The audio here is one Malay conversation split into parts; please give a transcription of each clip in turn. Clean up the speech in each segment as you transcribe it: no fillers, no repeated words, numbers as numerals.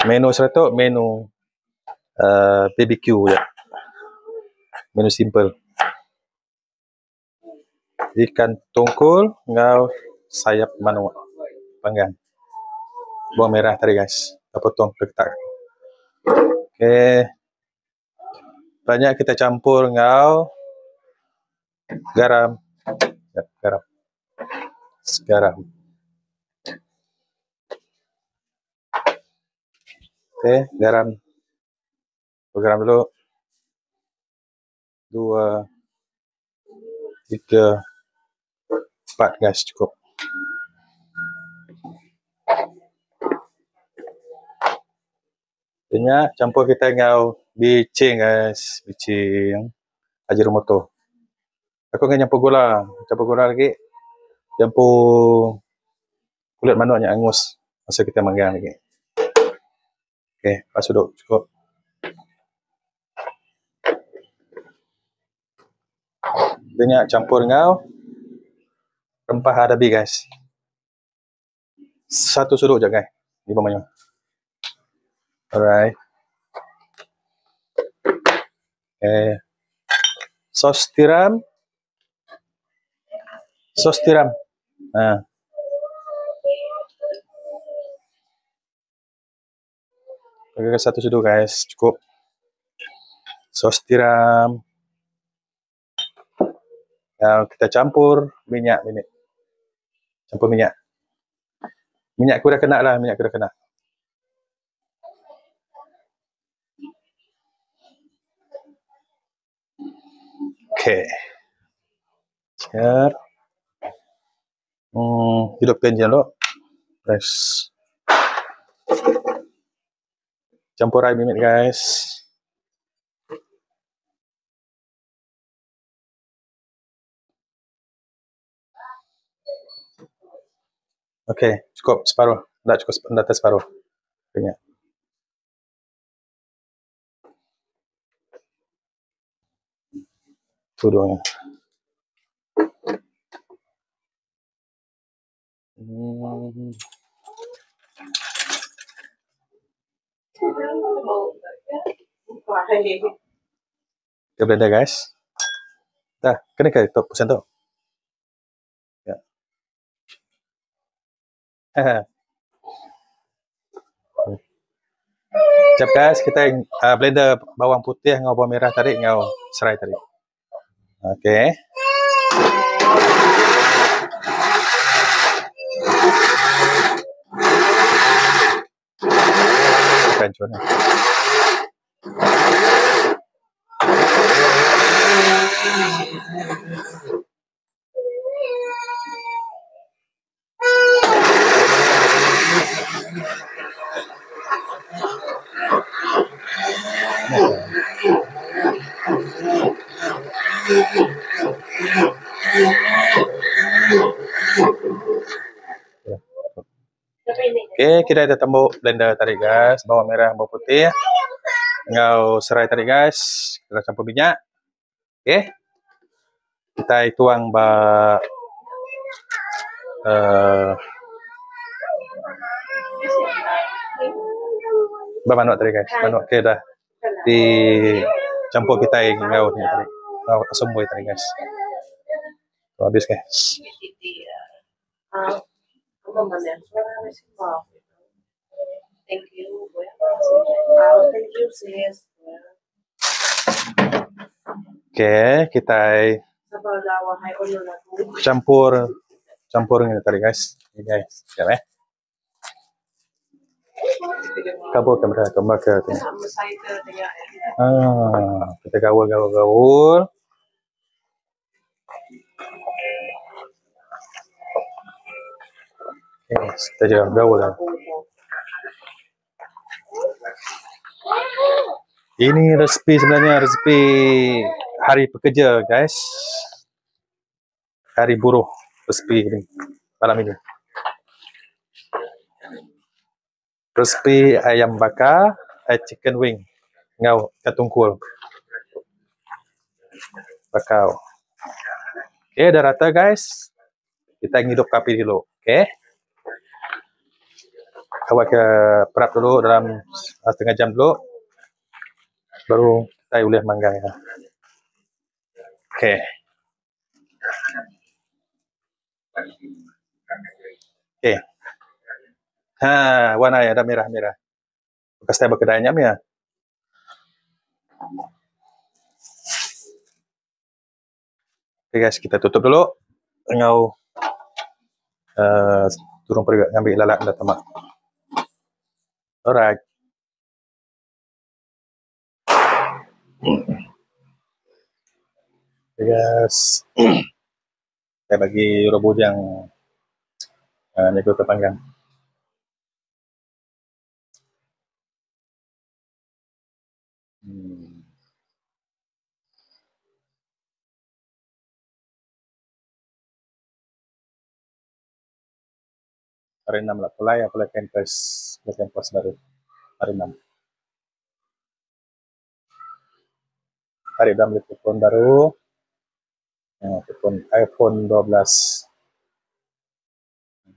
Menu seratus menu BBQ je. Menu simple. Ikan tongkol ngau sayap manuk panggang. Bawang merah tadi guys. Kita potong letak. Okey. Banyak kita campur ngau garam. Garam. Garam. Okey, garam. Garam dulu. 2 3 4 guys, cukup. Banyak campur kita ngau bicing guys, bicing Ajinomoto. Aku akan campur gula lagi. Campur kulit manuk yang angus masa kita manggang lagi. Okey, pas duduk cukup. Banyak campur ngau rempah adabi guys. Satu sudut je guys. Di bawahnya. Alright. Sos tiram. Bagi satu sudut guys, cukup. Sos tiram. Now, kita campur minyak ini. Campur minyak. Minyak aku dah kena lah, Okey. Siap. Hidupkan je dulu. Press. Campur air minyak guys. Okey, cukup separuh. Dah cukup, dah atas separuh. Minyak. Tudungnya. Kita blender guys. Dah, kena ke top persen tu. Ya. Sekejap guys, kita blender bawang putih dengan bawang merah tadi dengan serai tadi. Okey. Kancun. Okey, kita dah tambah blender tadi guys, bawang merah, bawang putih. Dengan serai tadi guys, kita campur minyak. Okey. Kita tuang manuk tadi guys. Manuk ke dah dicampur kita dengan ni tadi. Semua tadi guys. Habis guys. Thank you. Thank you sis. Okay, kita campur ini tadi guys. Ini guys, siap kabur kamera ke. Kita gaul. Kita jangan gaul lah. Ini sebenarnya resepi hari pekerja guys. Hari buruh resepi ini malam ini. Resepi ayam bakar, chicken wing, ngau katungkul. Bakau. Okey, dah rata guys. Kita hidup api dulu, okey? awak ke perap dulu dalam setengah jam dulu, baru saya boleh manggang ya. Okay. Okay. Warna ya, ada merah-merah. Bekas saya berkedainya ya. Okay guys, kita tutup dulu. Engau turun pergi ambil lalak dah tamak. Alright. Okay guys. Saya bagi rebus yang nego ke panggang. Hari 6 lah, apply campus baru. Hari 6. Hari dah beli telefon baru. Telefon iPhone 12.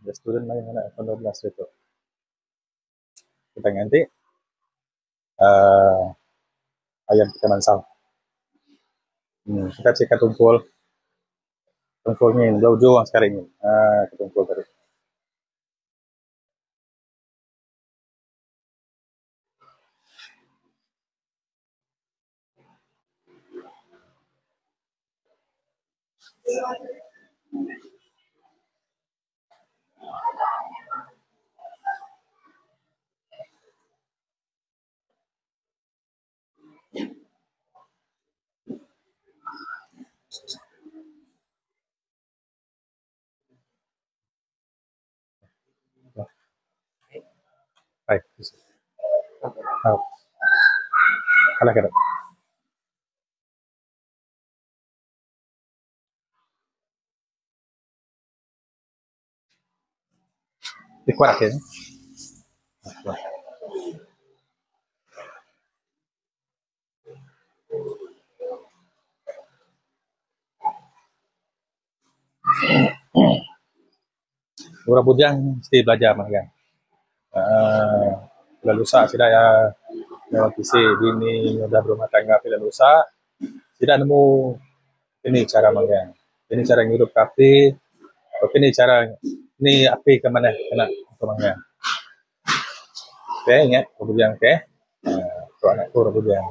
The student main mana iPhone 12 itu. Kita ganti ayam kita mansal. Kita cek tumpul. Tumpulnya ini, jauh juang sekarang ini. Tumpul tadi. Baik. Kalah kita. Dikuat ya. Orang bujang mesti belajar kan. Bila lusa sudah ya PC bini sudah berumah tangga bila lusa tidak nemu ini cara magang. Ini cara hidup kafe. Ini cara ini api ke mana kena ke magang. Okay, ingat bujang okay. Tu anak tu bujang.